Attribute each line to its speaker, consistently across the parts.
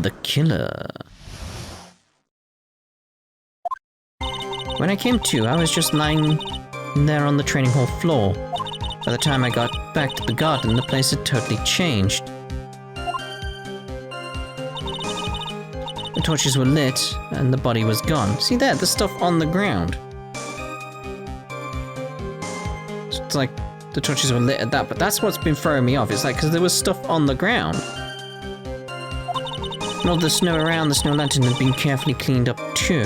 Speaker 1: The killer. When I came to, I was just lying there on the training hall floor. By the time I got back to the garden, the place had totally changed. The torches were lit, and the body was gone. See there, the stuff on the ground. It's like the torches were lit at that, but that's what's been throwing me off. It's like, because there was stuff on the ground. And all the snow around the snow lantern had been carefully cleaned up too.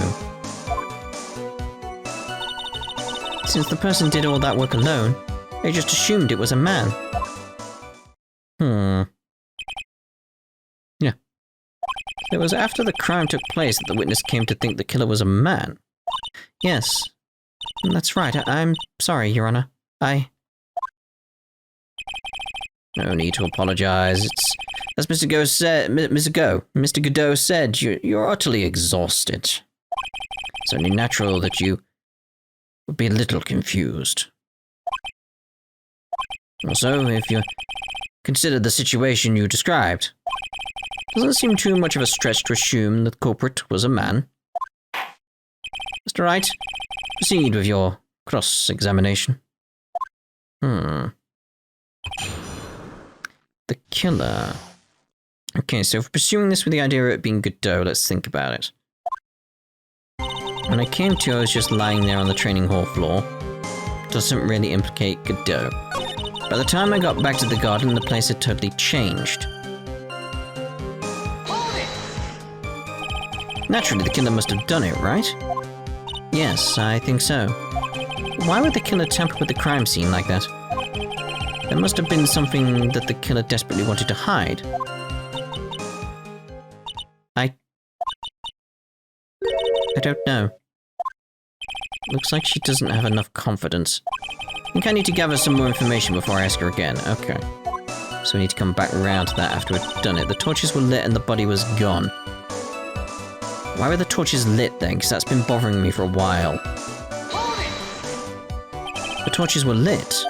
Speaker 1: Since the person did all that work alone, they just assumed it was a man. Yeah. It was after the crime took place that the witness came to think the killer was a man. Yes. That's right. I'm sorry, Your Honor. No need to apologize. It's... As Mr. Gadot said, you're utterly exhausted. It's only natural that you would be a little confused. Also, if you consider the situation you described, doesn't it seem too much of a stretch to assume that the culprit was a man? Mr. Wright, proceed with your cross-examination. The killer. Okay, so if we're pursuing this with the idea of it being Gadot, let's think about it. When I came to, I was just lying there on the training hall floor. Doesn't really implicate Gadot. By the time I got back to the garden, the place had totally changed. Naturally, the killer must have done it, right? Yes, I think so. Why would the killer tamper with the crime scene like that? There must have been something that the killer desperately wanted to hide. I don't know. Looks like she doesn't have enough confidence. I think I need to gather some more information before I ask her again. Okay. So we need to come back around to that after we've done it. The torches were lit and the body was gone. Why were the torches lit then? Because that's been bothering me for a while. The torches were lit.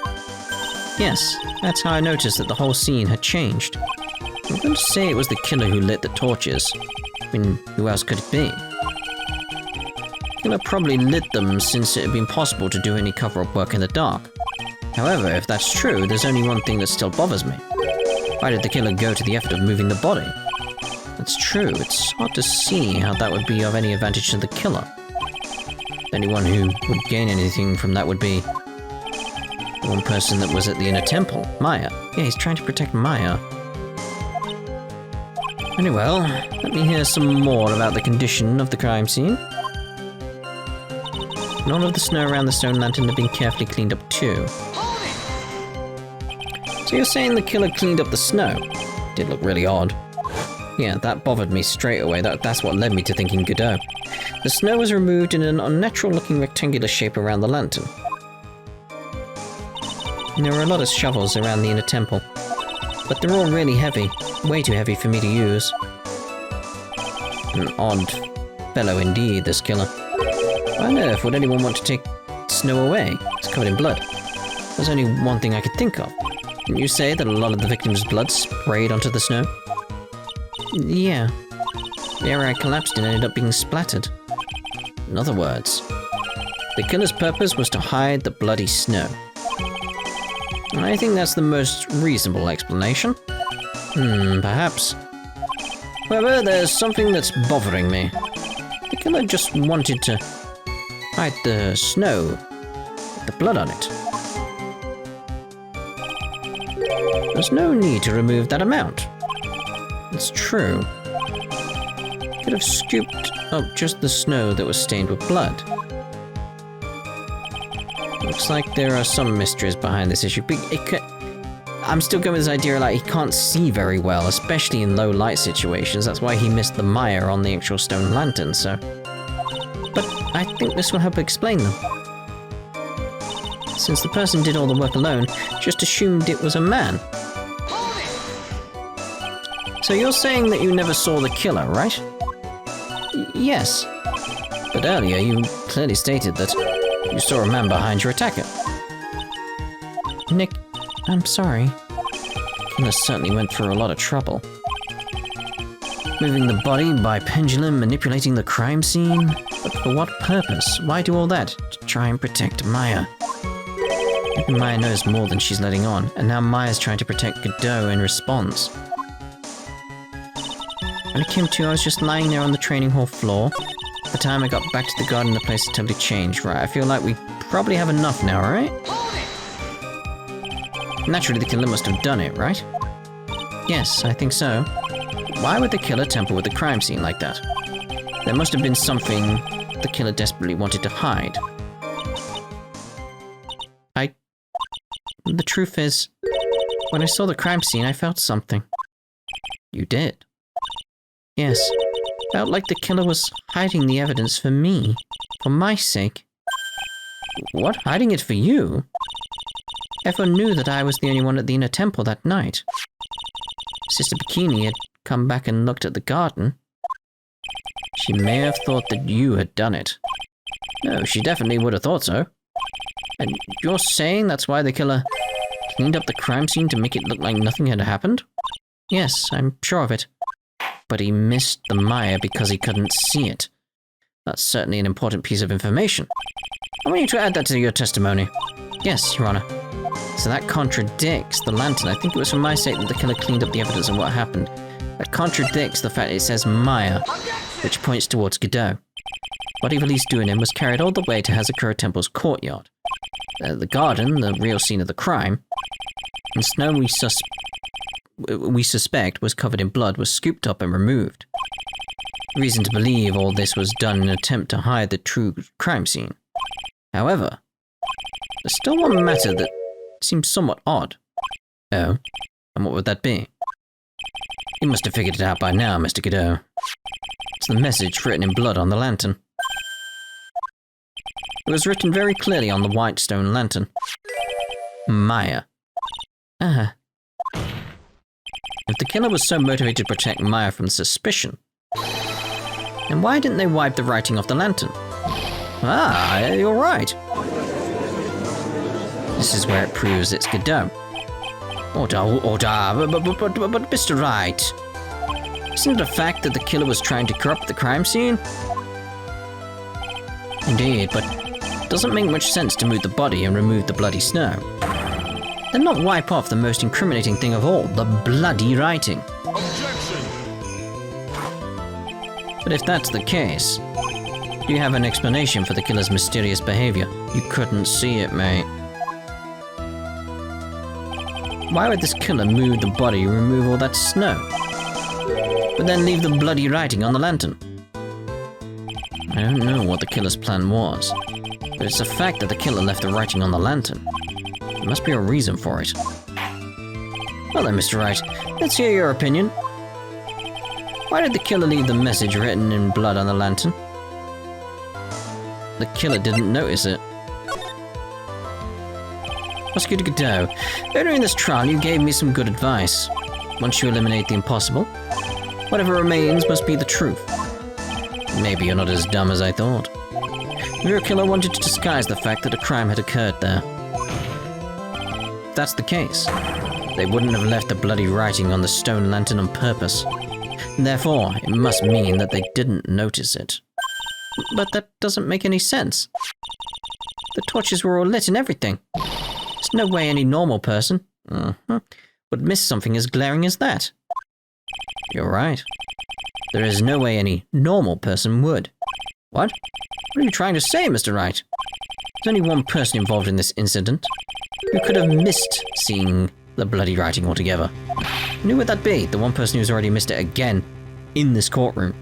Speaker 1: Yes, that's how I noticed that the whole scene had changed. I'm going to say it was the killer who lit the torches. I mean, who else could it be? The killer probably lit them since it had been possible to do any cover-up work in the dark. However, if that's true, there's only one thing that still bothers me. Why did the killer go to the effort of moving the body? That's true, it's hard to see how that would be of any advantage to the killer. Anyone who would gain anything from that would be the one person that was at the inner temple, Maya. Yeah, he's trying to protect Maya. Anyway, let me hear some more about the condition of the crime scene. And all of the snow around the stone lantern had been carefully cleaned up too. So you're saying the killer cleaned up the snow? Did look really odd. Yeah, that bothered me straight away. That's what led me to thinking Gadot. The snow was removed in an unnatural-looking rectangular shape around the lantern. And there were a lot of shovels around the inner temple. But they're all really heavy. Way too heavy for me to use. An odd fellow indeed, this killer. Why on earth would anyone want to take snow away? It's covered in blood. There's only one thing I could think of. Didn't you say that a lot of the victim's blood sprayed onto the snow? Yeah. The area I collapsed in ended up being splattered. In other words, the killer's purpose was to hide the bloody snow. I think that's the most reasonable explanation. Perhaps. However, there's something that's bothering me. The killer just wanted to hide the snow with the blood on it. There's no need to remove that amount. It's true. Could have scooped up just the snow that was stained with blood. Looks like there are some mysteries behind this issue. I'm still going with this idea like he can't see very well, especially in low light situations. That's why he missed the mire on the actual stone lantern, so... But I think this will help explain them. Since the person did all the work alone, just assumed it was a man. So you're saying that you never saw the killer, right? Yes. But earlier you clearly stated that you saw a man behind your attacker. Nick, I'm sorry. The killer certainly went through a lot of trouble. Moving the body by pendulum, manipulating the crime scene? But for what purpose? Why do all that? To try and protect Maya. Maybe Maya knows more than she's letting on, and now Maya's trying to protect Gadot in response. When it came to, I was just lying there on the training hall floor. By the time I got back to the garden, the place had totally changed. Right, I feel like we probably have enough now, right? Naturally, the killer must have done it, right? Yes, I think so. Why would the killer tamper with the crime scene like that? There must have been something the killer desperately wanted to hide. The truth is, when I saw the crime scene, I felt something. You did? Yes. Felt like the killer was hiding the evidence for me. For my sake. What? Hiding it for you? Everyone knew that I was the only one at the inner temple that night. Sister Bikini had come back and looked at the garden. She may have thought that you had done it. No, she definitely would have thought so. And you're saying that's why the killer cleaned up the crime scene to make it look like nothing had happened? Yes, I'm sure of it. But he missed the Maya because he couldn't see it. That's certainly an important piece of information. I want you to add that to your testimony. Yes, Your Honor. So that contradicts the lantern. I think it was for my sake that the killer cleaned up the evidence of what happened. That contradicts the fact it says Maya, which points towards Gadot. What he released doing him was carried all the way to Hazakura Temple's courtyard. The garden, the real scene of the crime, and snow we suspect was covered in blood, was scooped up and removed. Reason to believe all this was done in an attempt to hide the true crime scene. However, there's still one matter that seems somewhat odd. Oh? And what would that be? You must have figured it out by now, Mr. Gadot. It's the message written in blood on the lantern. It was written very clearly on the white stone lantern. Maya. If the killer was so motivated to protect Maya from suspicion, then why didn't they wipe the writing off the lantern? Ah, you're right. This is where it proves it's Gadot. But Mr. Wright, isn't it a fact that the killer was trying to corrupt the crime scene? Indeed, but it doesn't make much sense to move the body and remove the bloody snow. Then not wipe off the most incriminating thing of all, the bloody writing. Objection! But if that's the case, do you have an explanation for the killer's mysterious behavior? You couldn't see it, mate. Why would this killer move the body and remove all that snow, but then leave the bloody writing on the lantern? I don't know what the killer's plan was, but it's a fact that the killer left the writing on the lantern. There must be a reason for it. Well then, Mr. Wright, let's hear your opinion. Why did the killer leave the message written in blood on the lantern? The killer didn't notice it. Prosecutor Gadot, earlier in this trial you gave me some good advice. Once you eliminate the impossible, whatever remains must be the truth. Maybe you're not as dumb as I thought. The real killer wanted to disguise the fact that a crime had occurred there. If that's the case, they wouldn't have left the bloody writing on the stone lantern on purpose. Therefore, it must mean that they didn't notice it. But that doesn't make any sense. The torches were all lit and everything. There's no way any normal person would miss something as glaring as that. You're right. There is no way any normal person would. What? What are you trying to say, Mr. Wright? There's only one person involved in this incident who could have missed seeing the bloody writing altogether. And who would that be? The one person who's already missed it again in this courtroom.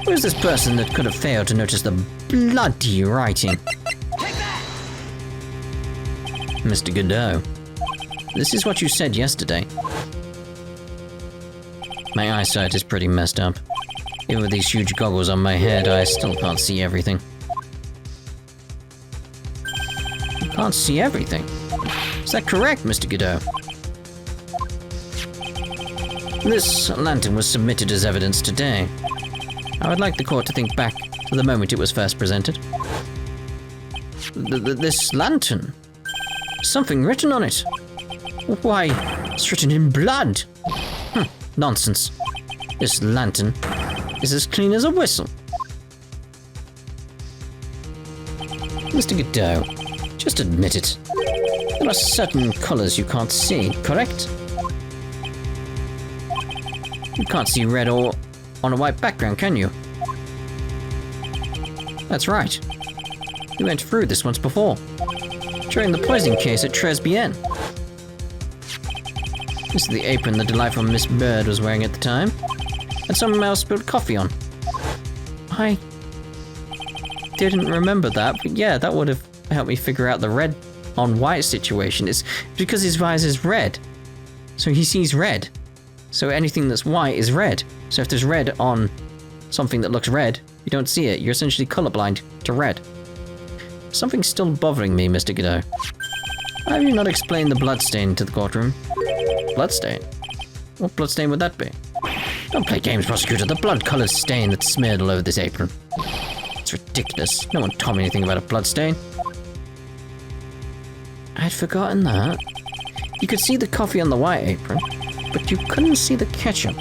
Speaker 1: Who is this person that could have failed to notice the bloody writing? Mr. Gadot, this is what you said yesterday. My eyesight is pretty messed up. Even with these huge goggles on my head, I still can't see everything. You can't see everything? Is that correct, Mr. Gadot? This lantern was submitted as evidence today. I would like the court to think back to the moment it was first presented. This lantern? Something written on it. Why, it's written in blood. Nonsense. This lantern is as clean as a whistle. Mr. Gadot, just admit it. There are certain colors you can't see, correct? You can't see red or on a white background, can you? That's right. We went through this once before, during the poisoning case at Tribulations. This is the apron the delightful Miss Bird was wearing at the time, and someone else spilled coffee on. I didn't remember that, but yeah, that would have helped me figure out the red on white situation. It's because his eyes is red, so he sees red. So anything that's white is red. So if there's red on something that looks red, you don't see it. You're essentially colorblind to red. Something's still bothering me, Mr. Gadot. Why have you not explained the bloodstain to the courtroom? Bloodstain? What bloodstain would that be? Don't play games, prosecutor. The blood-colored stain that's smeared all over this apron. It's ridiculous. No one told me anything about a bloodstain. I'd forgotten that. You could see the coffee on the white apron, but you couldn't see the ketchup,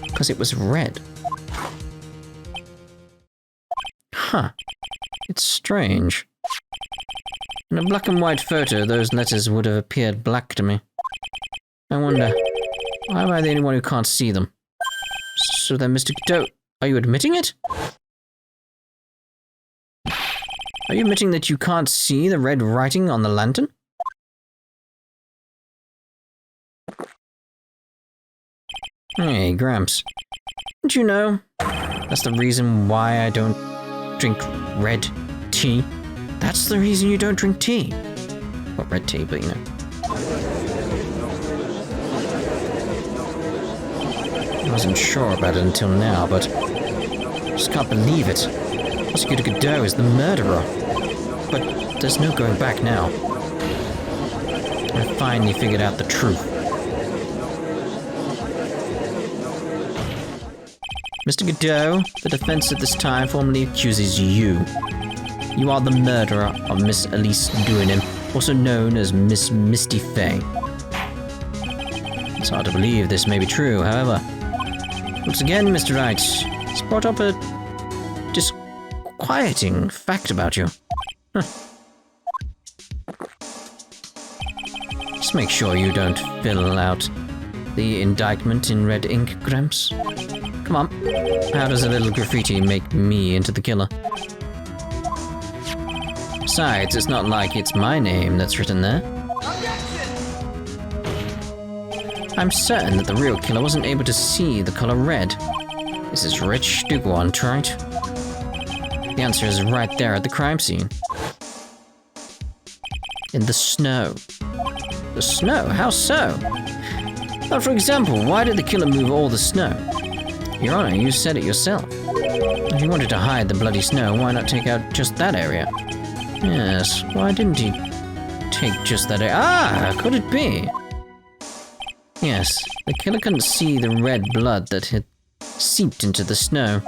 Speaker 1: because it was red. Huh. It's strange. In a black and white photo, those letters would have appeared black to me. I wonder, why am I the only one who can't see them? So then, Mr. Gadot, are you admitting it? Are you admitting that you can't see the red writing on the lantern? Hey, Gramps. Didn't you know that's the reason why I don't drink red tea? That's the reason you don't drink tea. Well, red tea, but you know. I wasn't sure about it until now, but I just can't believe it. Prosecutor Gadot is the murderer. But there's no going back now. I finally figured out the truth. Mr. Gadot, the defense at this time formally accuses you. You are the murderer of Miss Elise Duinem, also known as Miss Misty Fey. It's hard to believe this may be true, however. Once again, Mr. Wright, it's brought up a disquieting fact about you. Just make sure you don't fill out the indictment in red ink, Gramps. Come on. How does a little graffiti make me into the killer? Besides, it's not like it's my name that's written there. I'm certain that the real killer wasn't able to see the color red. This is rich. Do go on, try it. The answer is right there at the crime scene. In the snow. The snow? How so? Well, for example, why did the killer move all the snow? Your Honor, you said it yourself. If you wanted to hide the bloody snow, why not take out just that area? Yes, why didn't he take just that area? Ah, could it be? Yes, the killer couldn't see the red blood that had seeped into the snow,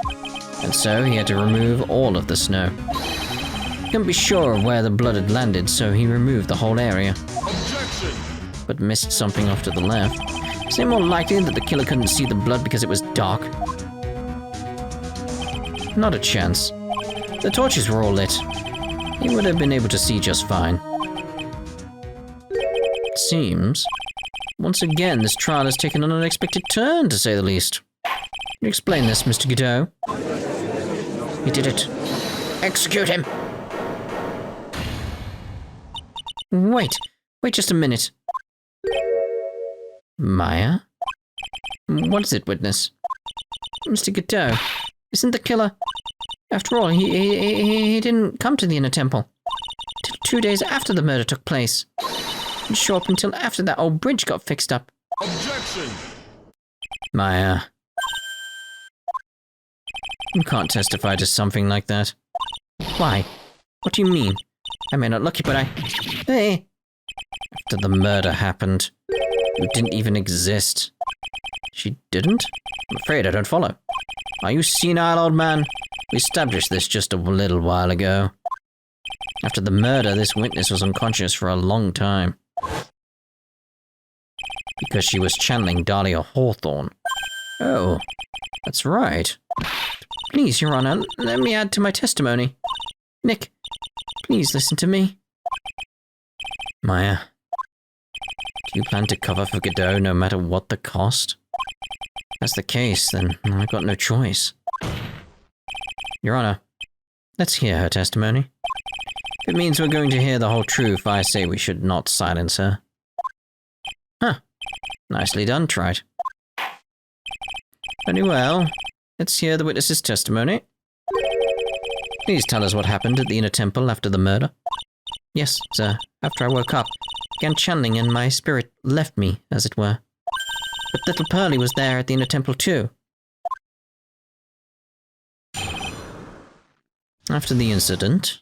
Speaker 1: and so he had to remove all of the snow. He couldn't be sure of where the blood had landed, so he removed the whole area. Objection! But missed something off to the left. Is it more likely that the killer couldn't see the blood because it was dark? Not a chance. The torches were all lit. He would have been able to see just fine. It seems, once again, this trial has taken an unexpected turn, to say the least. Can you explain this, Mr. Gadot? He did it. Execute him! Wait just a minute. Maya? What is it, witness? Mr. Gadot, isn't the killer... After all, he didn't come to the Inner Temple till 2 days after the murder took place. He didn't show up until after that old bridge got fixed up. Objection! Maya. You can't testify to something like that. Why? What do you mean? I may not look it, but I... Hey! After the murder happened, you didn't even exist. She didn't? I'm afraid I don't follow. Are you senile, old man? We established this just a little while ago. After the murder, this witness was unconscious for a long time. Because she was channeling Dahlia Hawthorne. Oh, That's right. Please, Your Honor, let me add to my testimony. Nick, please listen to me. Maya, do you plan to cover for Gadot no matter what the cost? If that's the case, then I've got no choice. Your Honor, let's hear her testimony. If it means we're going to hear the whole truth, I say we should not silence her. Huh. Nicely done, Trite. Very well. Let's hear the witness's testimony. Please tell us what happened at the Inner Temple after the murder. Yes, sir. After I woke up, began channeling and my spirit left me, as it were. But little Pearlie was there at the Inner Temple too. After the incident,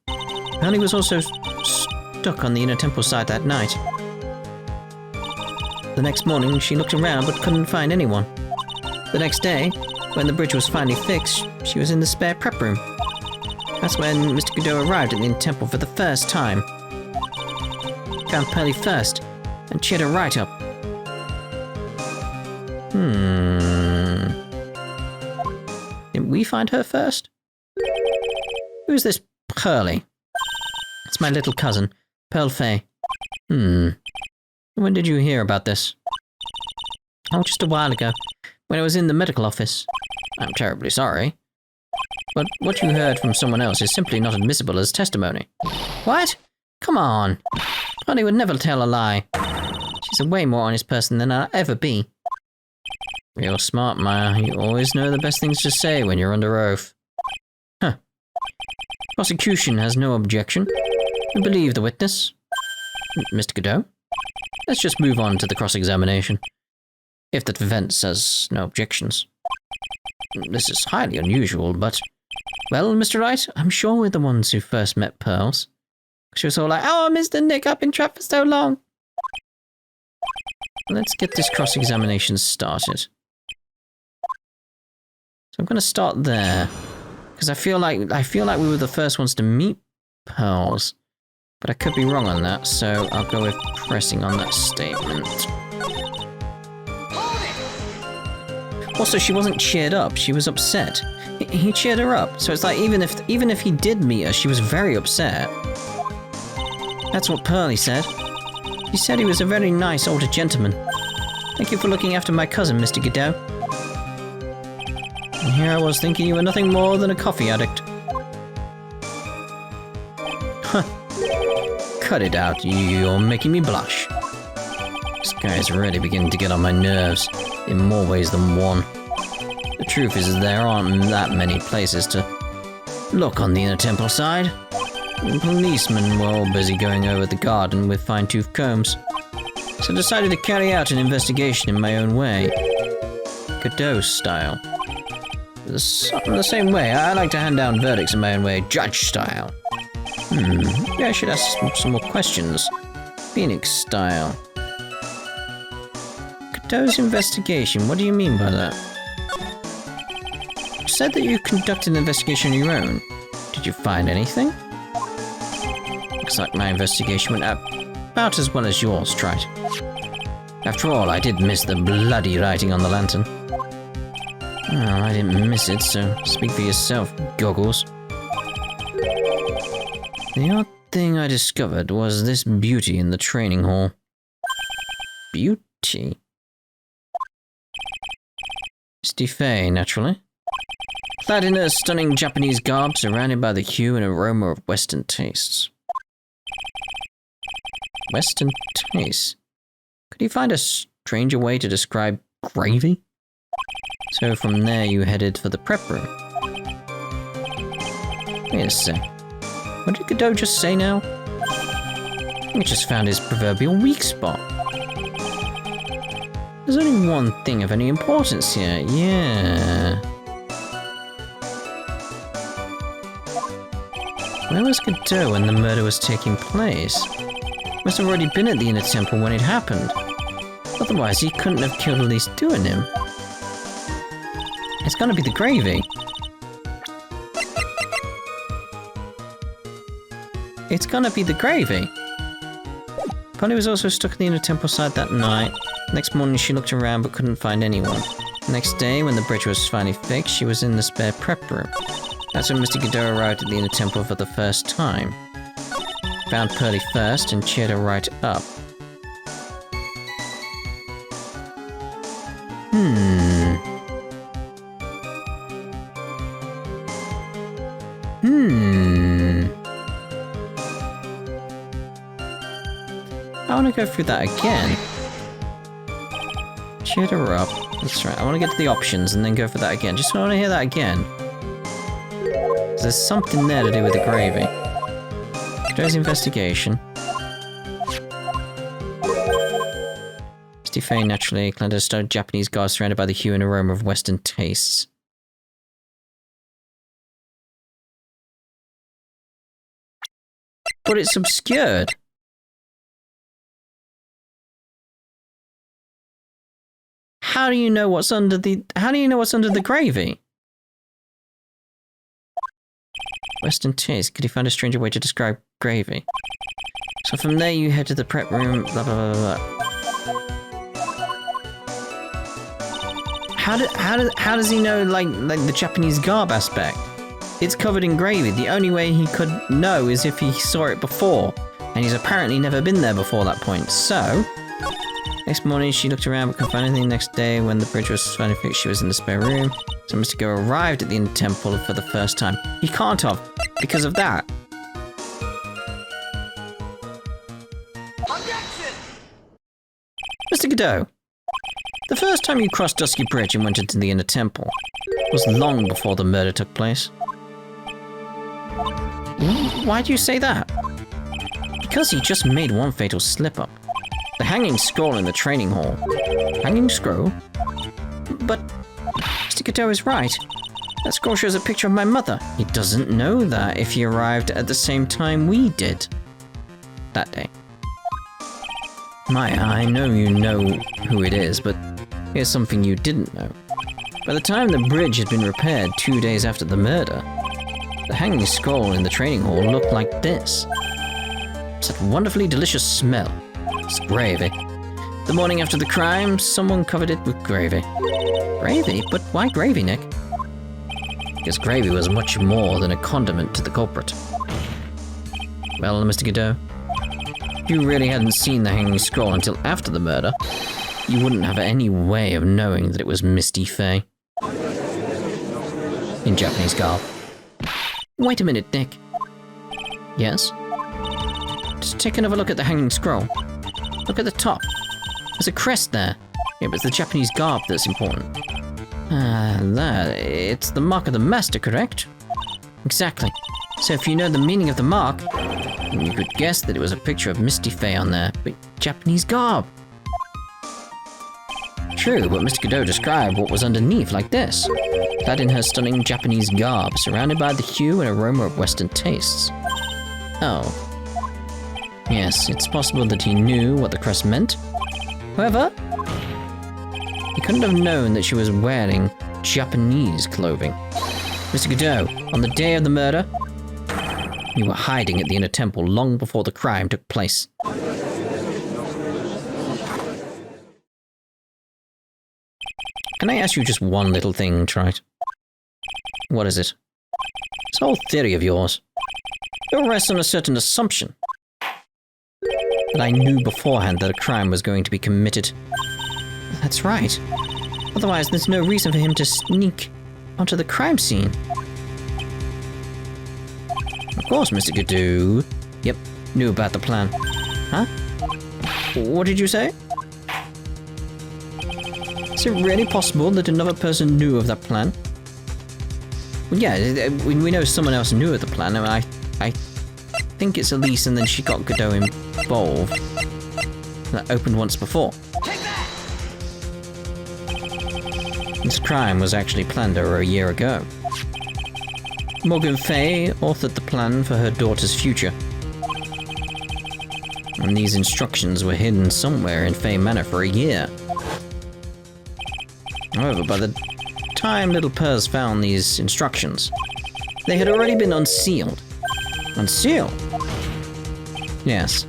Speaker 1: Pearlie was also stuck on the Inner Temple side that night. The next morning, she looked around but couldn't find anyone. The next day, when the bridge was finally fixed, she was in the spare prep room. That's when Mr. Gadot arrived at the Inner Temple for the first time. Found Pearlie first, and cheered her right up. Didn't we find her first? Who's this Pearlie? It's my little cousin, Pearl Fay. When did you hear about this? Oh, just a while ago, when I was in the medical office. I'm terribly sorry. But what you heard from someone else is simply not admissible as testimony. What? Come on. Pearlie would never tell a lie. She's a way more honest person than I'll ever be. Real smart, Maya. You always know the best things to say when you're under oath. Huh. Prosecution has no objection. We believe the witness. Mr. Gadot? Let's just move on to the cross-examination. If the defense has no objections. This is highly unusual, but... Well, Mr. Wright, I'm sure we're the ones who first met Pearls. She was all like, oh, Mr. Nick, I've been trapped for so long. Let's get this cross-examination started. So I'm going to start there. Because I feel like we were the first ones to meet Pearls. But I could be wrong on that, so I'll go with pressing on that statement. Also, she wasn't cheered up, she was upset. He cheered her up, so it's like even if he did meet her, she was very upset. That's what Pearlie said. She said he was a very nice older gentleman. Thank you for looking after my cousin, Mr. Gadot. And here I was thinking you were nothing more than a coffee addict. Huh. Cut it out, you're making me blush. This guy's really beginning to get on my nerves, in more ways than one. The truth is there aren't that many places to look on the Inner Temple side. The policemen were all busy going over the garden with fine-tooth combs, so I decided to carry out an investigation in my own way. Gadot style. The same way, I like to hand down verdicts in my own way, judge style. Maybe I should ask some more questions. Phoenix style. Gadot's investigation, what do you mean by that? You said that you conducted an investigation on your own. Did you find anything? Looks like my investigation went about as well as yours, Trite. After all, I did miss the bloody writing on the lantern. Oh, I didn't miss it, so speak for yourself, Goggles. The odd thing I discovered was this beauty in the training hall. Beauty? Misty Fay, naturally. Clad in a stunning Japanese garb, surrounded by the hue and aroma of Western tastes. Western tastes? Could you find a stranger way to describe gravy? So from there you headed for the prep room. Wait a sec. What did Gadot just say now? He just found his proverbial weak spot. There's only one thing of any importance here, yeah. Where was Gadot when the murder was taking place? Must have already been at the Inner Temple when it happened. Otherwise, he couldn't have killed at least two of them. It's gonna be the gravy. It's gonna be the gravy. Pearlie was also stuck in the Inner Temple side that night. Next morning she looked around but couldn't find anyone. Next day, when the bridge was finally fixed, she was in the spare prep room. That's when Mr. Gadot arrived at the inner temple for the first time. Found Pearly first and cheered her right up. I want to go through that again. Cheered her up. That's right. I want to get to the options and then go for that again. Just want to hear that again. There's something there to do with the gravy. Today's investigation. Misty Faye naturally clandestine Japanese guards surrounded by the hue and aroma of Western tastes. But it's obscured. How do you know what's under the gravy? Western taste. Could you find a stranger way to describe gravy? So from there you head to the prep room, blah blah blah blah. How does he know like the Japanese garb aspect? It's covered in gravy. The only way he could know is if he saw it before. And he's apparently never been there before that point. So, next morning she looked around but couldn't find anything. Next day, when the bridge was finally fixed, she was in the spare room. So Mr. Go arrived at the inner temple for the first time. He can't have, because of that.
Speaker 2: Objection!
Speaker 1: Mr. Gadot, the first time you crossed Dusky Bridge and went into the inner temple was long before the murder took place. Why do you say that? Because he just made one fatal slip-up. The hanging scroll in the training hall. Hanging scroll? But Mr. Gadot is right. That scroll shows a picture of my mother. He doesn't know that if he arrived at the same time we did. That day. Maya, I know you know who it is, but here's something you didn't know. By the time the bridge had been repaired 2 days after the murder, the hanging scroll in the training hall looked like this. It's that wonderfully delicious smell. It's gravy. The morning after the crime, someone covered it with gravy. Gravy? But why gravy, Nick? Because gravy was much more than a condiment to the culprit. Well, Mr. Gadot, if you really hadn't seen the hanging scroll until after the murder, you wouldn't have any way of knowing that it was Misty Faye. In Japanese garb. Wait a minute, Nick. Yes? Just take another look at the hanging scroll. Look at the top. There's a crest there. Yeah, but it's the Japanese garb that's important. That. It's the mark of the master, correct? Exactly. So if you know the meaning of the mark, you could guess that it was a picture of Misty Faye on there, but Japanese garb. True, but Mr. Gadot described what was underneath like this. Clad in her stunning Japanese garb, surrounded by the hue and aroma of Western tastes. Oh. Yes, it's possible that he knew what the crest meant. However, he couldn't have known that she was wearing Japanese clothing. Mr. Gadot, on the day of the murder, you were hiding at the inner temple long before the crime took place. Can I ask you just one little thing, Trite? What is it? This whole theory of yours. It rests on a certain assumption. That I knew beforehand that a crime was going to be committed. That's right. Otherwise, there's no reason for him to sneak onto the crime scene. Of course, Mr. Gadot. Yep, knew about the plan. Huh? What did you say? Is it really possible that another person knew of that plan? Well, yeah, we know someone else knew of the plan. I think it's Elise, and then she got Gadot involved. That opened once before. This crime was actually planned over a year ago. Morgan Fay authored the plan for her daughter's future. And these instructions were hidden somewhere in Fay Manor for a year. However, by the time little Purrs found these instructions, they had already been unsealed. Unsealed? Yes.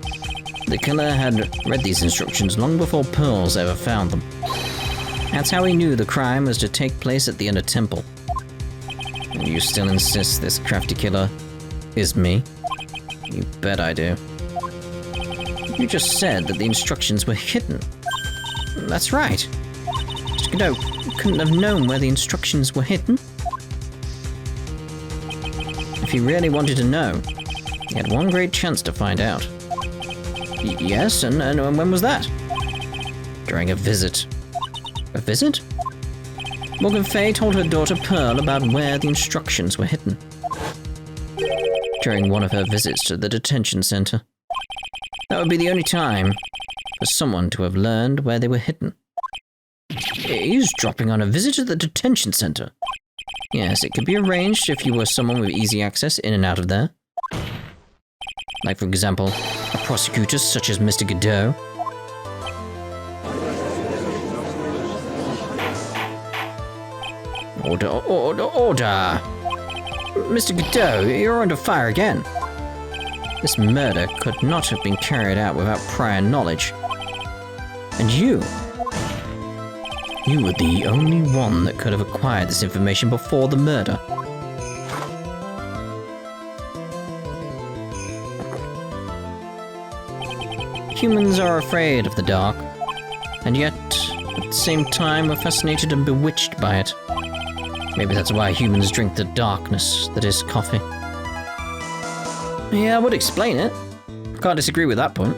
Speaker 1: The killer had read these instructions long before Pearls ever found them. That's how he knew the crime was to take place at the Inner Temple. And you still insist this crafty killer is me? You bet I do. You just said that the instructions were hidden. That's right. Mr. Gadot couldn't have known where the instructions were hidden. If he really wanted to know, he had one great chance to find out. Yes, and when was that? During a visit. A visit? Morgan Fay told her daughter Pearl about where the instructions were hidden. During one of her visits to the detention center. That would be the only time for someone to have learned where they were hidden. Eavesdropping on a visit to the detention center. Yes, it could be arranged if you were someone with easy access in and out of there. Like, for example, a prosecutor such as Mr. Gadot. Order! Mr. Gadot, you're under fire again. This murder could not have been carried out without prior knowledge. And you were the only one that could have acquired this information before the murder. Humans are afraid of the dark, and yet, at the same time, we're fascinated and bewitched by it. Maybe that's why humans drink the darkness that is coffee. Yeah, I would explain it. Can't disagree with that point.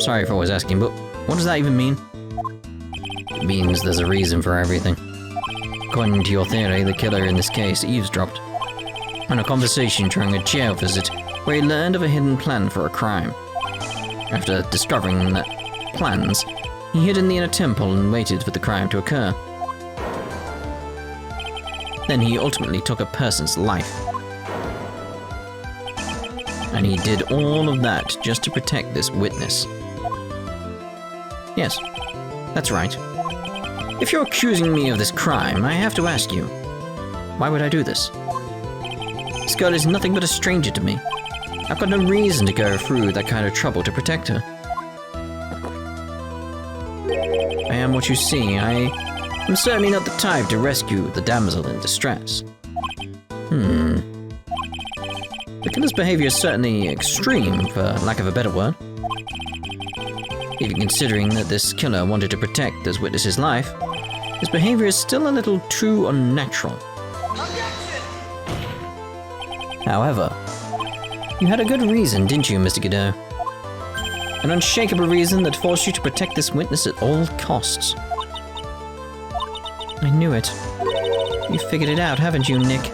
Speaker 1: Sorry for always asking, but what does that even mean? It means there's a reason for everything. According to your theory, the killer in this case eavesdropped on a conversation during a jail visit where he learned of a hidden plan for a crime. After discovering that plans, he hid in the Inner Temple and waited for the crime to occur. Then he ultimately took a person's life. And he did all of that just to protect this witness. Yes, that's right. If you're accusing me of this crime, I have to ask you, why would I do this? This girl is nothing but a stranger to me. I've got no reason to go through that kind of trouble to protect her. I am what you see. I am certainly not the type to rescue the damsel in distress. The killer's behavior is certainly extreme, for lack of a better word. Even considering that this killer wanted to protect this witness's life, his behavior is still a little too unnatural. However, you had a good reason, didn't you, Mr. Gadot? An unshakable reason that forced you to protect this witness at all costs. I knew it. You figured it out, haven't you, Nick?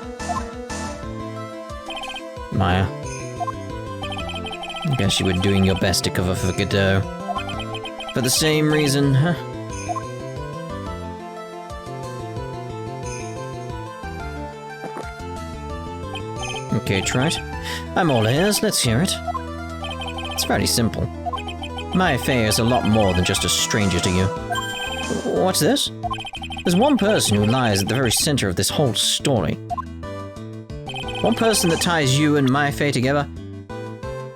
Speaker 1: Maya. I guess you were doing your best to cover for Gadot. For the same reason, huh? Okay, Trite. I'm all ears, let's hear it. It's very simple. Maya Fey is a lot more than just a stranger to you. What's this? There's one person who lies at the very center of this whole story. One person that ties you and Maya Fey together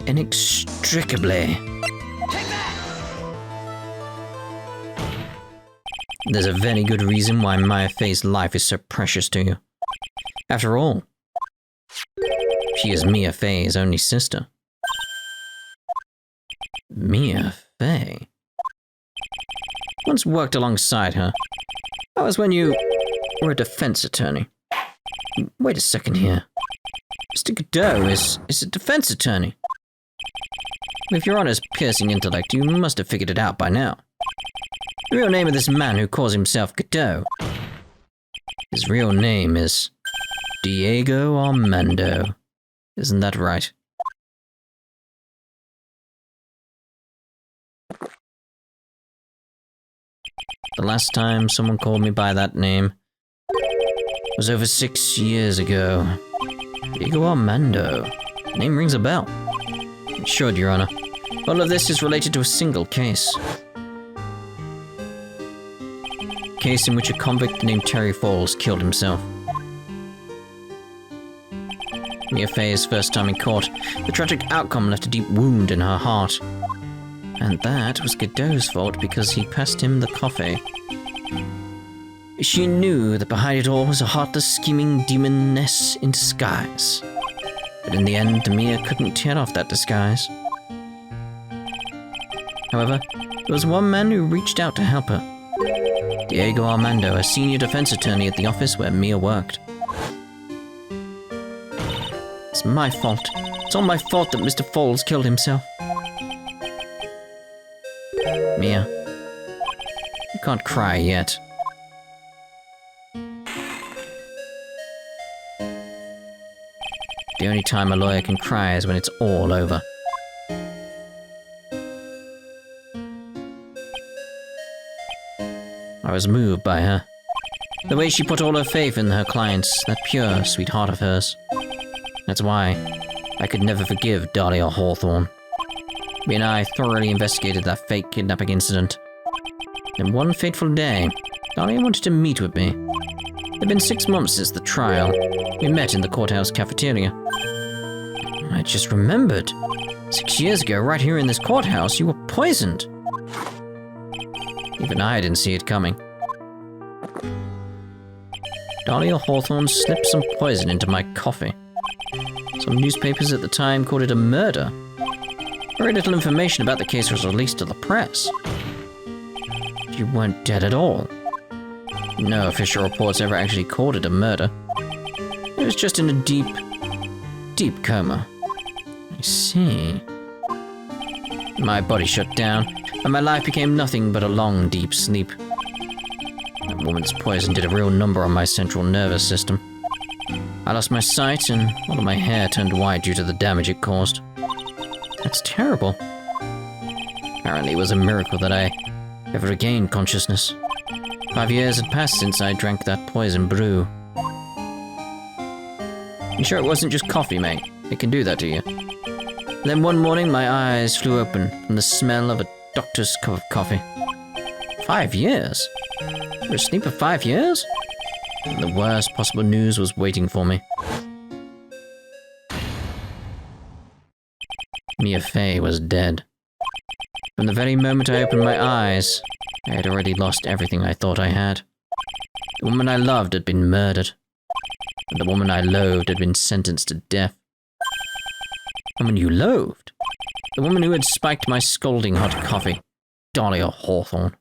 Speaker 1: inextricably. There's a very good reason why Maya Fey's life is so precious to you. After all, she is Mia Fey's only sister. Mia Fey? Once worked alongside her. That was when you were a defense attorney. Wait a second here. Mr. Gadot is a defense attorney. With your Honor's piercing intellect, you must have figured it out by now. The real name of this man who calls himself Gadot. His real name is Diego Armando. Isn't that right? The last time someone called me by that name was over 6 years ago. Diego Armando. Name rings a bell. It should, Your Honor. All of this is related to a single case. Case in which a convict named Terry Falls killed himself. Mia Fey's first time in court, the tragic outcome left a deep wound in her heart. And that was Gadot's fault because he passed him the coffee. She knew that behind it all was a heartless, scheming demoness in disguise. But in the end, Mia couldn't tear off that disguise. However, there was one man who reached out to help her. Diego Armando, a senior defense attorney at the office where Mia worked. It's my fault. It's all my fault that Mr. Falls killed himself. Mia, you can't cry yet. The only time a lawyer can cry is when it's all over. I was moved by her. The way she put all her faith in her clients, that pure, sweet heart of hers. That's why I could never forgive Dahlia Hawthorne. Me and I thoroughly investigated that fake kidnapping incident. And one fateful day, Dahlia wanted to meet with me. It had been 6 months since the trial. We met in the courthouse cafeteria. I just remembered. 6 years ago, right here in this courthouse, you were poisoned. Even I didn't see it coming. Dahlia Hawthorne slipped some poison into my coffee. Some newspapers at the time called it a murder. Very little information about the case was released to the press. You weren't dead at all. No official reports ever actually called it a murder. It was just in a deep, deep coma. I see. My body shut down, and my life became nothing but a long, deep sleep. That woman's poison did a real number on my central nervous system. I lost my sight, and all of my hair turned white due to the damage it caused. That's terrible. Apparently it was a miracle that I ever regained consciousness. 5 years had passed since I drank that poison brew. You sure it wasn't just coffee, mate? It can do that to you. Then one morning my eyes flew open from the smell of a doctor's cup of coffee. 5 years? You were asleep for 5 years? And the worst possible news was waiting for me. Mia Fey was dead. From the very moment I opened my eyes, I had already lost everything I thought I had. The woman I loved had been murdered, and the woman I loathed had been sentenced to death. The woman you loathed? The woman who had spiked my scalding hot coffee, Dahlia Hawthorne.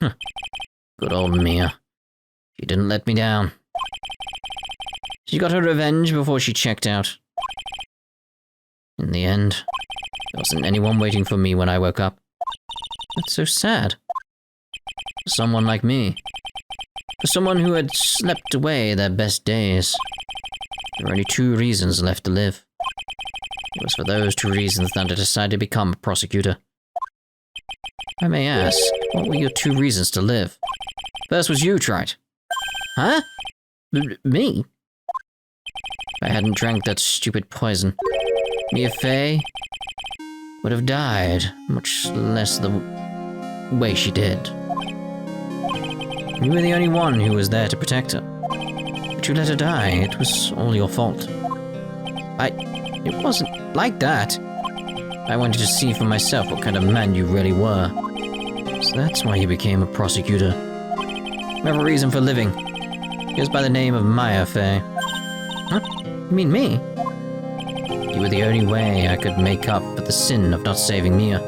Speaker 1: Good old Mia. She didn't let me down. She got her revenge before she checked out. In the end, there wasn't anyone waiting for me when I woke up. That's so sad. For someone like me. For someone who had slept away their best days. There were only 2 reasons left to live. It was for those 2 reasons that I decided to become a prosecutor. I may ask, what were your 2 reasons to live? First was you, Trite. Huh? Me? If I hadn't drank that stupid poison, Mia Fey would have died, much less the way she did. You were the only one who was there to protect her. But you let her die. It was all your fault. It wasn't like that. I wanted to see for myself what kind of man you really were. So that's why you became a prosecutor. You have a reason for living. He goes by the name of Mia Fey. Huh? You mean me? You were the only way I could make up for the sin of not saving Mia.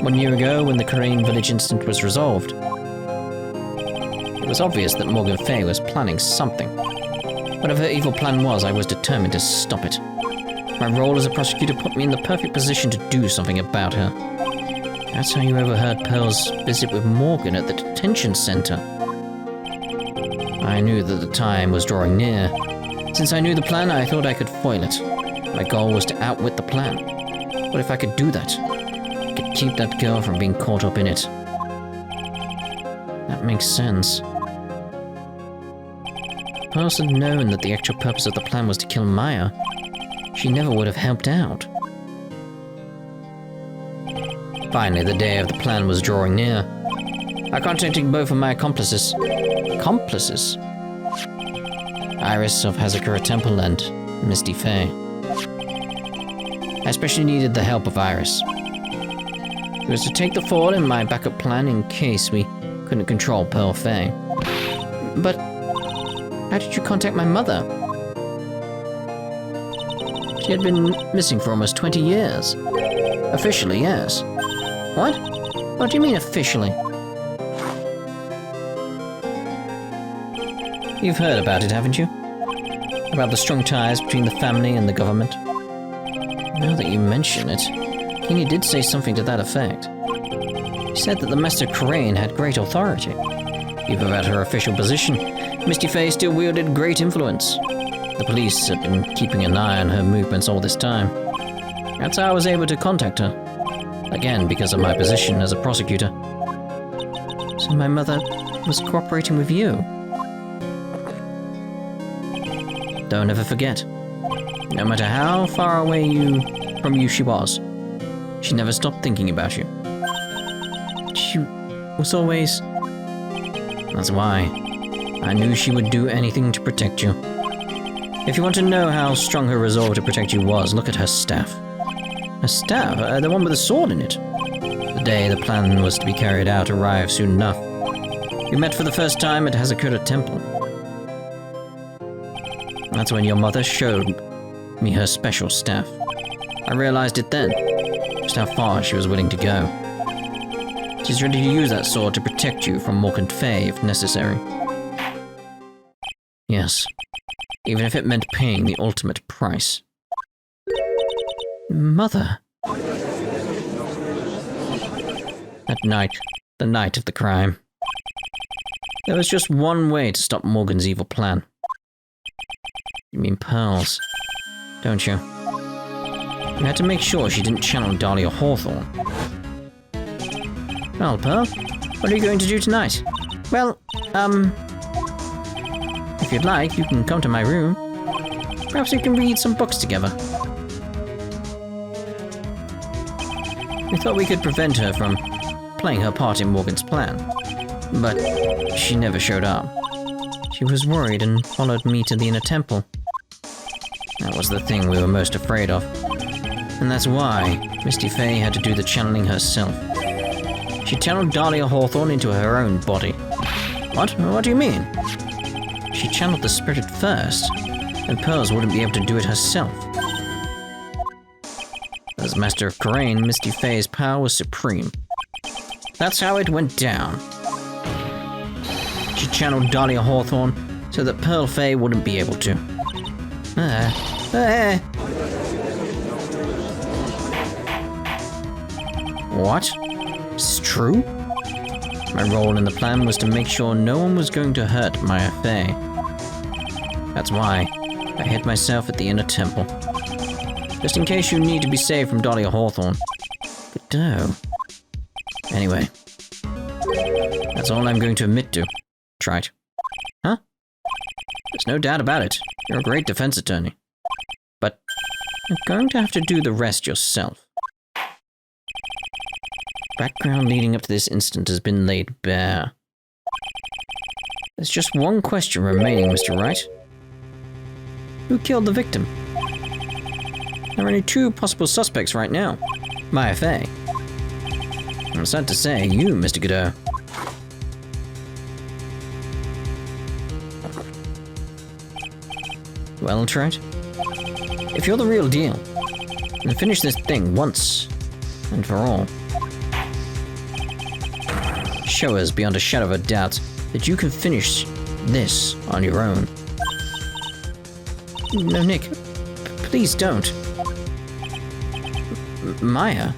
Speaker 1: 1 year ago, when the Crane Village incident was resolved, it was obvious that Morgan Fey was planning something. Whatever her evil plan was, I was determined to stop it. My role as a prosecutor put me in the perfect position to do something about her. That's how you overheard Pearl's visit with Morgan at the detention center. I knew that the time was drawing near. Since I knew the plan, I thought I could foil it. My goal was to outwit the plan. What if I could do that? I could keep that girl from being caught up in it. That makes sense. If Pearl had known that the actual purpose of the plan was to kill Maya, she never would have helped out. Finally, the day of the plan was drawing near. I contacted both of my accomplices. Accomplices? Iris of Hazakura Temple and Misty Fae. I especially needed the help of Iris. It was to take the fall in my backup plan in case we couldn't control Pearl Fae. But how did you contact my mother? She had been missing for almost 20 years. Officially, yes. What? What do you mean officially? You've heard about it, haven't you? About the strong ties between the family and the government? Now that you mention it, Kini did say something to that effect. He said that the Master Crane had great authority. Even at her official position, Misty Fae still wielded great influence. The police have been keeping an eye on her movements all this time. That's how I was able to contact her. Again, because of my position as a prosecutor. So my mother was cooperating with you? Don't ever forget. No matter how far away from you she was, she never stopped thinking about you. She was always... That's why. I knew she would do anything to protect you. If you want to know how strong her resolve to protect you was, look at her staff. Her staff? The one with the sword in it. The day the plan was to be carried out arrived soon enough. We met for the first time at Hazakura Temple. That's when your mother showed me her special staff. I realized it then, just how far she was willing to go. She's ready to use that sword to protect you from Morkant Fae if necessary. Yes, even if it meant paying the ultimate price. Mother. That night, the night of the crime. There was just one way to stop Morgan's evil plan. You mean pearls, don't you? You had to make sure she didn't channel Dahlia Hawthorne. Well, Pearl, what are you going to do tonight? Well, if you'd like, you can come to my room. Perhaps we can read some books together. We thought we could prevent her from playing her part in Morgan's plan, but she never showed up. She was worried and followed me to the inner temple. That was the thing we were most afraid of. And that's why Misty Fae had to do the channeling herself. She channeled Dahlia Hawthorne into her own body. What? What do you mean? She channeled the spirit first, and Pearls wouldn't be able to do it herself. As Master of Crane, Misty Fae's power was supreme. That's how it went down. She channeled Dahlia Hawthorne so that Pearl Fae wouldn't be able to. What? Is this true? My role in the plan was to make sure no one was going to hurt Maya Fae. That's why I hid myself at the inner temple. Just in case you need to be saved from Dahlia Hawthorne. Gadot. Anyway. That's all I'm going to admit to. Trite. Huh? There's no doubt about it. You're a great defense attorney. But you're going to have to do the rest yourself. Background leading up to this instant has been laid bare. There's just one question remaining, Mr. Wright. Who killed the victim? There are only two possible suspects right now. Maya Fae. I'm sad to say, you, Mr. Gadot. Well, Trent, if you're the real deal, then finish this thing once and for all. Show us beyond a shadow of a doubt that you can finish this on your own. No, Nick, please don't. Maya?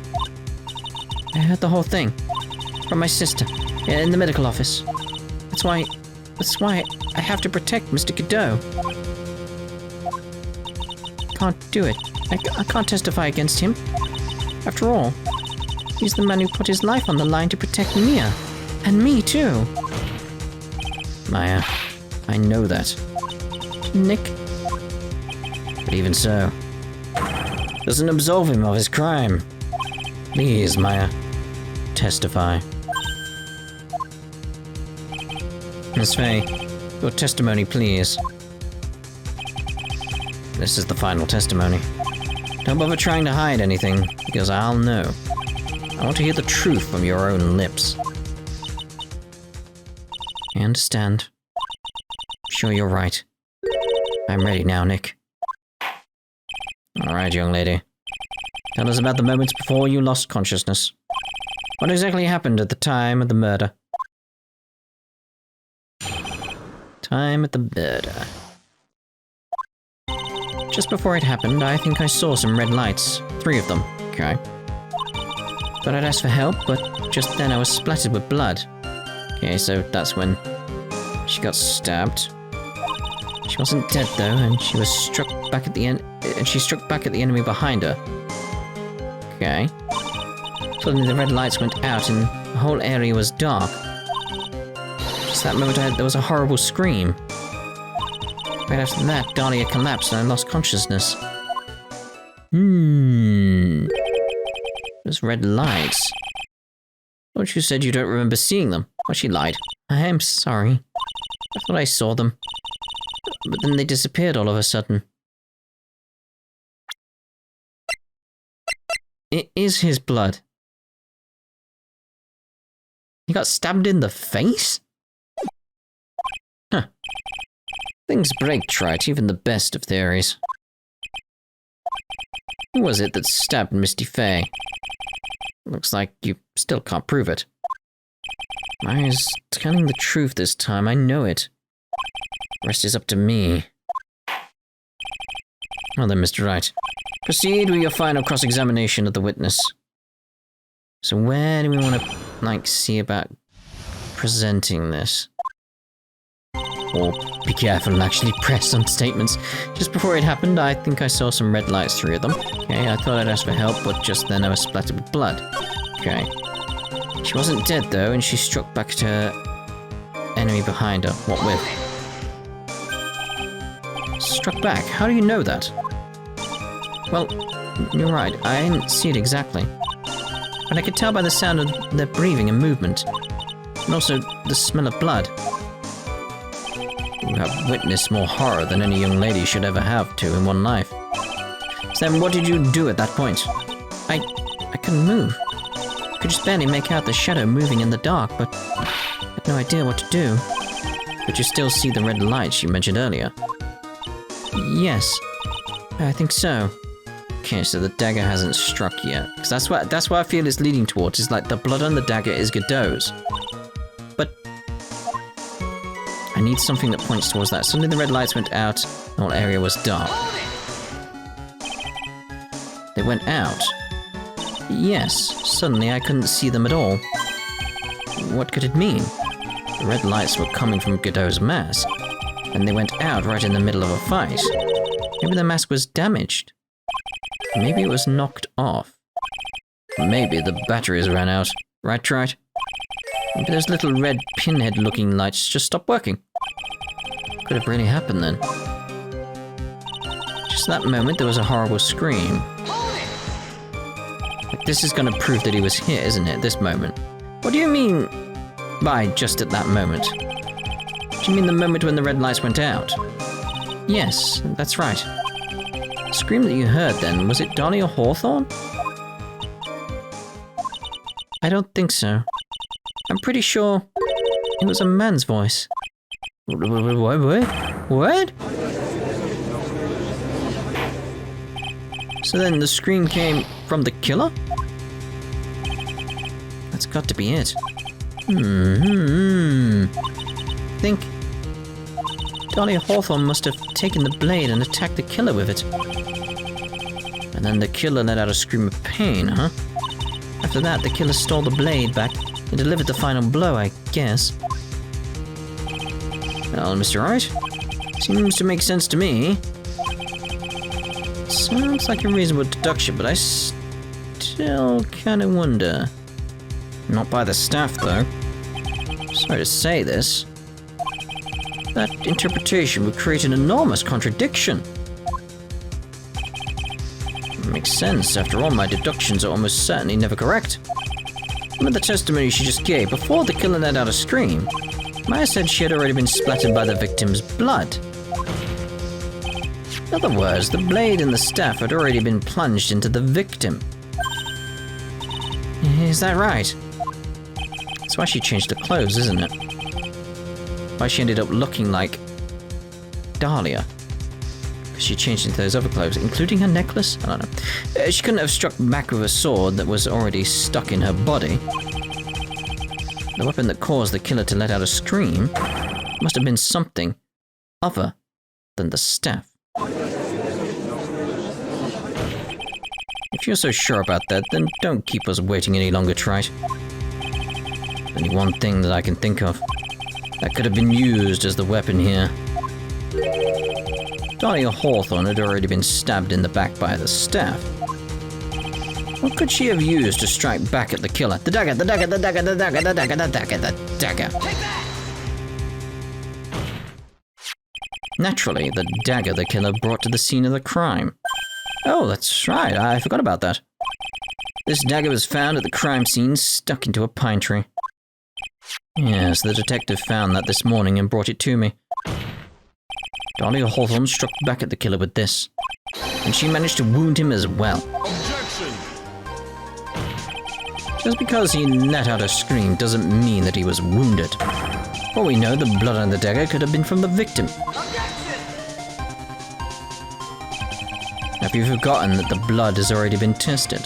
Speaker 1: I heard the whole thing from my sister in the medical office. That's why I have to protect Mr. Gadot. Can't do it. I can't testify against him. After all, he's the man who put his life on the line to protect Mia. And me too. Maya, I know that. Nick. But even so, doesn't absolve him of his crime. Please, Maya, testify. Miss Faye, your testimony, please. This is the final testimony. Don't bother trying to hide anything, because I'll know. I want to hear the truth from your own lips. I understand. Sure, you're right. I'm ready now, Nick. Alright, young lady. Tell us about the moments before you lost consciousness. What exactly happened at the time of the murder? Time at the murder. Just before it happened, I think I saw some red lights. 3 of them. Okay. Thought I'd ask for help, but just then I was splattered with blood. Okay, so that's when she got stabbed. She wasn't dead though, and she was struck back at the end, and she struck back at the enemy behind her. Okay. Suddenly the red lights went out and the whole area was dark. Just that moment there was a horrible scream. Right after that, Dahlia collapsed and I lost consciousness. Those red lights. Thought you said you don't remember seeing them. Well, she lied. I am sorry. I thought I saw them. But then they disappeared all of a sudden. It is his blood. He got stabbed in the face? Huh. Things break, Trite, even the best of theories. Who was it that stabbed Misty Faye? Looks like you still can't prove it. Maya's telling the truth this time, I know it. The rest is up to me. Well then, Mr. Wright. Proceed with your final cross-examination of the witness. So where do we want to, see about presenting this? Or be careful and actually press on statements. Just before it happened, I think I saw some red lights, 3 of them. Okay, I thought I'd ask for help, but just then I was splattered with blood. Okay. She wasn't dead though, and she struck back at her enemy behind her. What with? Struck back? How do you know that? Well, you're right, I didn't see it exactly. But I could tell by the sound of their breathing and movement. And also the smell of blood. You have witnessed more horror than any young lady should ever have to in one life. So then what did you do at that point? I couldn't move. I could just barely make out the shadow moving in the dark, but I had no idea what to do. Could you still see the red lights you mentioned earlier? Yes, I think so. Okay, so the dagger hasn't struck yet. Because that's what I feel it's leading towards, is like the blood on the dagger is Gadot's. But I need something that points towards that. Suddenly the red lights went out, the whole area was dark. They went out. Yes, suddenly I couldn't see them at all. What could it mean? The red lights were coming from Gadot's mask, and they went out right in the middle of a fight. Maybe the mask was damaged. Maybe it was knocked off. Maybe the batteries ran out. Right, Trite? Maybe those little red pinhead-looking lights just stopped working. Could have really happened then. Just that moment, there was a horrible scream. This is going to prove that he was here, isn't it, this moment? What do you mean by just at that moment? Do you mean the moment when the red lights went out? Yes, that's right. The scream that you heard then, was it Donnie or Hawthorne? I don't think so. I'm pretty sure it was a man's voice. What? So then the scream came from the killer? That's got to be it. Think Dahlia Hawthorne must have taken the blade and attacked the killer with it. And then the killer let out a scream of pain, huh? After that, the killer stole the blade back and delivered the final blow, I guess. Well, Mr. Wright, seems to make sense to me. Sounds like a reasonable deduction, but I still kind of wonder. Not by the staff, though. Sorry to say this. That interpretation would create an enormous contradiction. Makes sense. After all, my deductions are almost certainly never correct. With the testimony she just gave, before the killer let out a scream, Maya said she had already been splattered by the victim's blood. In other words, the blade and the staff had already been plunged into the victim. Is that right? That's why she changed her clothes, isn't it? Why she ended up looking like Dahlia. Because she changed into those other clothes, including her necklace? I don't know. She couldn't have struck back with a sword that was already stuck in her body. The weapon that caused the killer to let out a scream must have been something other than the staff. If you're so sure about that, then don't keep us waiting any longer, Trite. Only one thing that I can think of that could have been used as the weapon here. Dahlia Hawthorne had already been stabbed in the back by the staff. What could she have used to strike back at the killer? The dagger, the dagger, the dagger, the dagger, the dagger, the dagger, the dagger. Naturally, the dagger the killer brought to the scene of the crime. Oh, that's right, I forgot about that. This dagger was found at the crime scene, stuck into a pine tree. Yes, the detective found that this morning and brought it to me. Dahlia Hawthorne struck back at the killer with this, and she managed to wound him as well. Objection! Just because he let out a scream doesn't mean that he was wounded. For all we know, the blood on the dagger could have been from the victim. Have you forgotten that the blood has already been tested?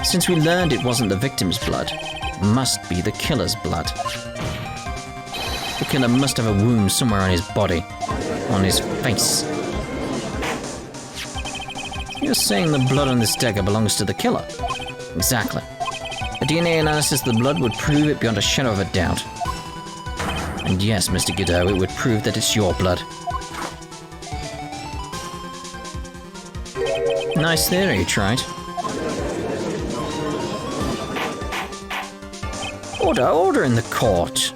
Speaker 1: Since we learned it wasn't the victim's blood, it must be the killer's blood. The killer must have a wound somewhere on his body, on his face. You're saying the blood on this dagger belongs to the killer? Exactly. A DNA analysis of the blood would prove it beyond a shadow of a doubt. And yes, Mr. Gadot, it would prove that it's your blood. Nice theory, Trite. Order in the court.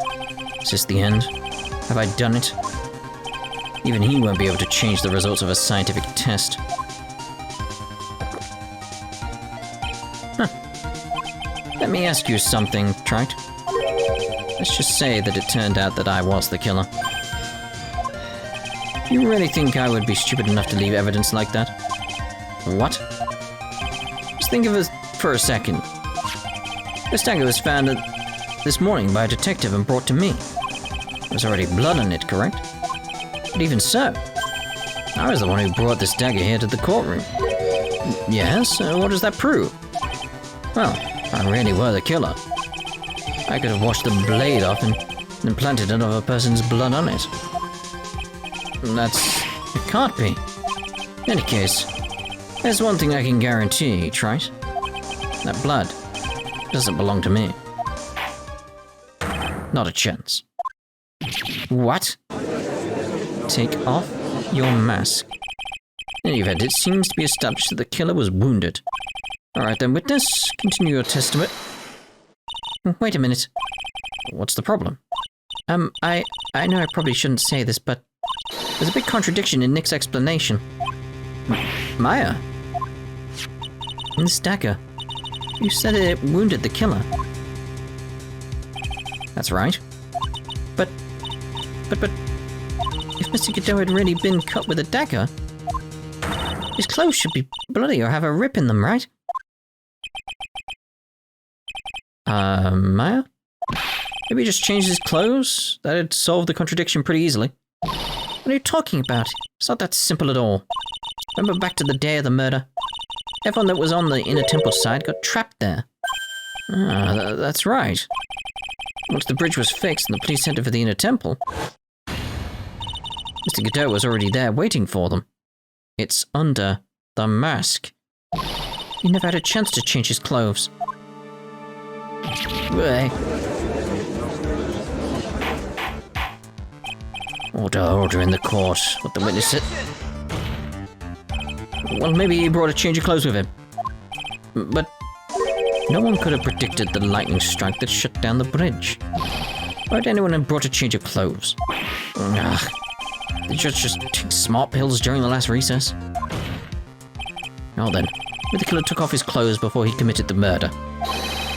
Speaker 1: Is this the end? Have I done it? Even he won't be able to change the results of a scientific test. Huh. Let me ask you something, Trite. Let's just say that it turned out that I was the killer. You really think I would be stupid enough to leave evidence like that? What? Just think of it for a second. This dagger was found this morning by a detective and brought to me. There was already blood on it, correct? But even so, I was the one who brought this dagger here to the courtroom. Yes, what does that prove? Well, I really were the killer. I could have washed the blade off and planted another person's blood on it. It can't be. In any case, there's one thing I can guarantee, Trite. That blood doesn't belong to me. Not a chance. What? Take off your mask. In any event, it seems to be established that the killer was wounded. Alright then, witness, continue your testament. Wait a minute. What's the problem? I know I probably shouldn't say this, but there's a big contradiction in Nick's explanation. Maya? In this dagger, you said it wounded the killer. That's right. But if Mr. Gadot had really been cut with a dagger, his clothes should be bloody or have a rip in them, right? Maya? Maybe he just changed his clothes? That'd solve the contradiction pretty easily. What are you talking about? It's not that simple at all. Remember back to the day of the murder? Everyone that was on the inner temple side got trapped there. That's right. Once the bridge was fixed and the police headed for the inner temple, Mr. Gadot was already there waiting for them. It's under the mask. He never had a chance to change his clothes. Order in the court. What the witness said. Well, maybe he brought a change of clothes with him. But no one could have predicted the lightning strike that shut down the bridge. Why would anyone have brought a change of clothes? The judge just took smart pills during the last recess. Oh then, maybe the killer took off his clothes before he committed the murder.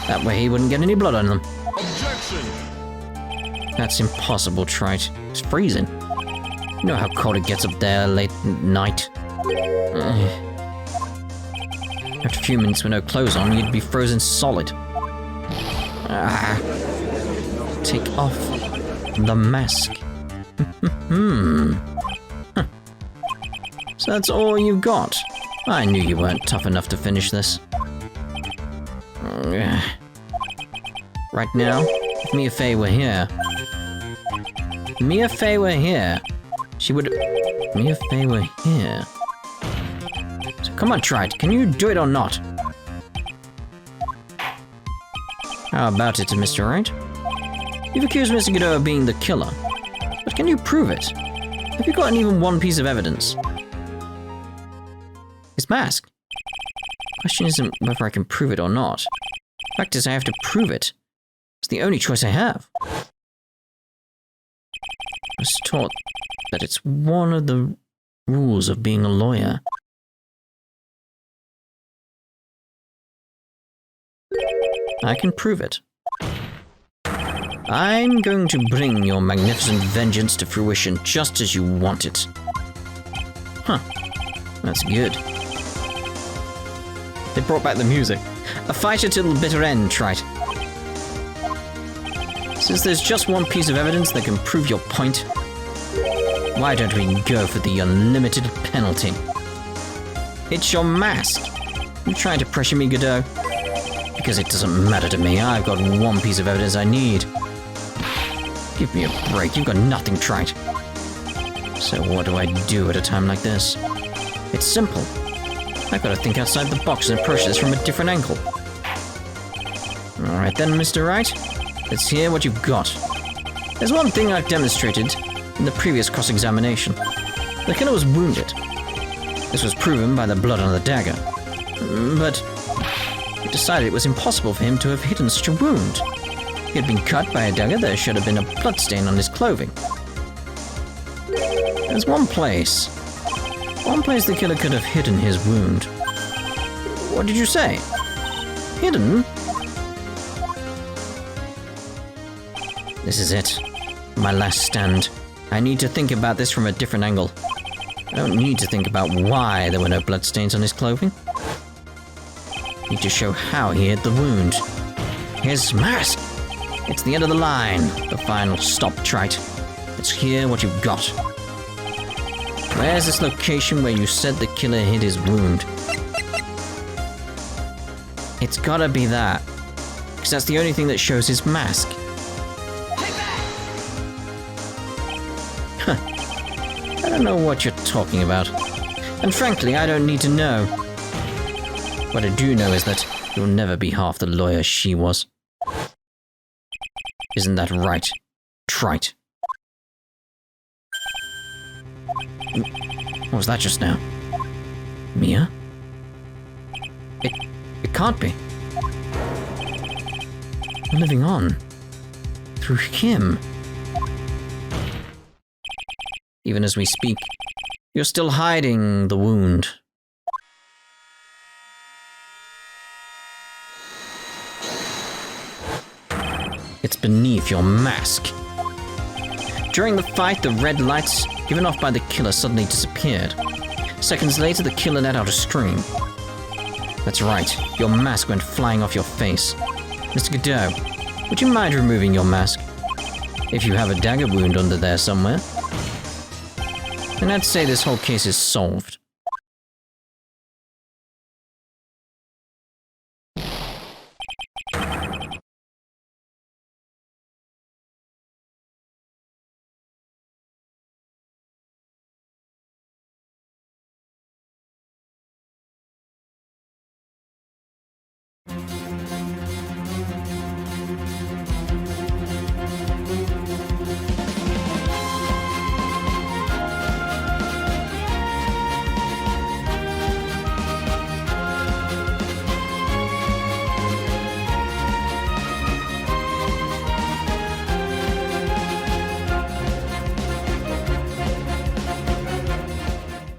Speaker 1: That way he wouldn't get any blood on them. Objection! That's impossible, Trite. It's freezing. You know how cold it gets up there late at night? After a few minutes with no clothes on, you'd be frozen solid. Take off the mask. So that's all you got? I knew you weren't tough enough to finish this. Right now, if Mia Fey were here... Mia Fey were here, she would... Mia Fey were here... So come on, try it. Can you do it or not? How about it, Mr. Wright? You've accused Mr. Gadot of being the killer. But can you prove it? Have you got even one piece of evidence? His mask. The question isn't whether I can prove it or not. The fact is I have to prove it. It's the only choice I have. I was taught that it's one of the rules of being a lawyer. I can prove it. I'm going to bring your magnificent vengeance to fruition just as you want it. Huh. That's good. They brought back the music. A fighter till the bitter end, Trite. Since there's just one piece of evidence that can prove your point, why don't we go for the unlimited penalty? It's your mask. You trying to pressure me, Gadot? Because it doesn't matter to me. I've got one piece of evidence I need. Give me a break. You've got nothing, Trite. So what do I do at a time like this? It's simple. I've got to think outside the box and approach this from a different angle. Alright then, Mr. Wright. Let's hear what you've got. There's one thing I've demonstrated in the previous cross-examination. The killer was wounded. This was proven by the blood on the dagger. But we decided it was impossible for him to have hidden such a wound. He had been cut by a dagger. There should have been a bloodstain on his clothing. There's one place the killer could have hidden his wound. What did you say? Hidden? This is it. My last stand. I need to think about this from a different angle. I don't need to think about why there were no bloodstains on his clothing. I need to show how he hid the wound. His mask! It's the end of the line. The final stop, Trite. Let's hear what you've got. Where's this location where you said the killer hid his wound? It's gotta be that. Because that's the only thing that shows his mask. I don't know what you're talking about. And frankly, I don't need to know. What I do know is that you'll never be half the lawyer she was. Isn't that right, Trite? What was that just now? Mia? It can't be. I'm living on. Through him. Even as we speak, you're still hiding the wound. It's beneath your mask. During the fight, the red lights given off by the killer suddenly disappeared. Seconds later, the killer let out a scream. That's right, your mask went flying off your face. Mr. Gadot, would you mind removing your mask? If you have a dagger wound under there somewhere. And I'd say this whole case is solved.